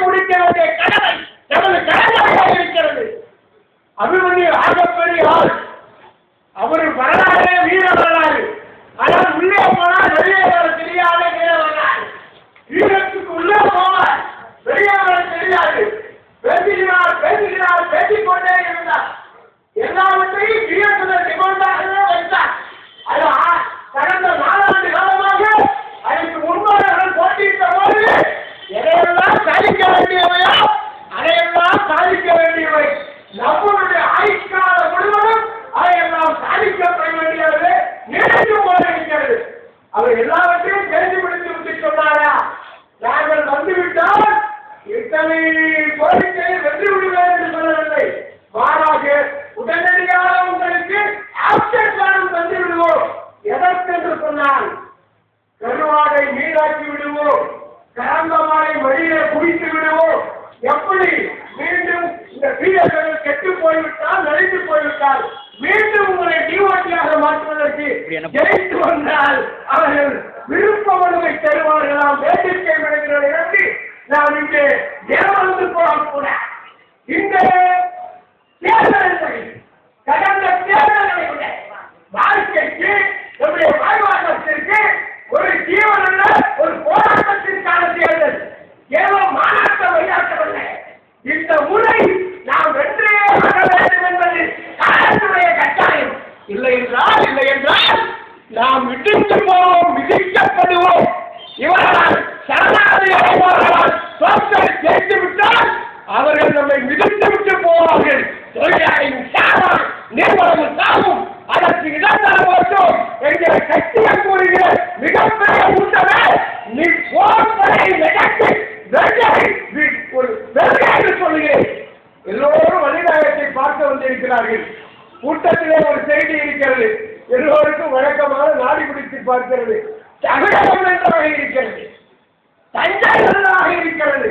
முடிக்க வேண்டிய கடமை நமது கடமையாக இருக்கிறது. அபிமன்யு ஆகப்பெரிய ஆள், அவர் வரலாறு வீர வரலாறு. ஆனால் உள்ளே போனால் வெளியே வர தெரியாத வீர வரலாறு. வீரத்துக்கு உள்ளே போவார், வெளியே வர தெரியாது. பேசிக் கொண்டே இருந்தார். எல்லாவற்றையும் வீரத்துடன் நிபந்தனாகவே வைத்தார். அது கடந்த 4 ஆண்டு காலமாக அதற்கு முன்பாக போட்டியிட்ட போது எதையெல்லாம் சாதிக்க வேண்டியவையோ அதையெல்லாம் சாதிக்க வேண்டியவை. நம்மளுடைய ஆயுட்கால முழுவதும் அதையெல்லாம் சாதிக்கப்பட வேண்டியது நினைத்து போயிருக்கிறது. அவர் எல்லாவற்றையும் தெரிந்து பிடித்து விட்டு சொன்னாரா, நாங்கள் வந்துவிட்டால் இத்தனை கோரிக்கையை வென்று விடுவேன் என்று சொல்லவில்லை. மாறாக உடனடியாக உங்களுக்கு ஆப்ஷன் கார்டு தந்து விடுவோம். எதற்கென்று சொன்னால் கருவாடை மீனாக்கி விடுவோம், கரந்தமாலை வழியிலே குடித்து விடுவோம். எப்படி மீண்டும் இந்த வீரர்கள் கெட்டு போய்விட்டால், நலிந்து போய்விட்டால் மீண்டும் உங்களை டிஓடியாக மாற்றுவதற்கு ஜெயித்து வந்தால் அவர்கள் விருப்ப மனுவை தருவார்களாம். வேடிக்கை விடுகிறதை நம்பி நாம் இங்கே ஏமாந்து போகக்கூட இந்த தேர்தல்களை கடந்த தேர்தல்களை விட வாழ்க்கைக்கு நம்முடைய வாழ்வாதாரத்திற்கு ஒரு ஜீவனல்ல, ஒரு போராட்டத்திற்கான தேர்தல். ஏதோ மாநாட்ட வழியாட்டவில்லை. இந்த முறை நாம் வென்றே வர வேண்டும் என்பது காலத்துடைய கட்டாயம். இல்லை என்றால் நாம் விடுத்து போவோம், விதிக்கப்படுவோம். இவர்களால் சரணாகதி அடைவார்களால் சோற்றை சேர்த்து விட்டால் அவர்கள் நம்மை மிதித்து விட்டு போவார்கள். தொழிலாளியின் சாரம் நிர்வாகம் சாகும். அதற்கு இடம் தர வேண்டும் என்கிற கட்சியை கூறுகிற மிகப்பெரிய கூட்டமே நீ போர்ப்படை நடத்தி என்று சொல்லுகிறேன். எல்லோரும் வழிநாயகத்தை பார்க்க வந்திருக்கிறார்கள். கூட்டத்திலே ஒரு செய்தி இருக்கிறது, எல்லோருக்கும் வழக்கமான நாடி பிடித்து பார்க்கிறது. தமிழகம் நன்றாக இருக்கிறது, தஞ்சை நன்றாக இருக்கிறது.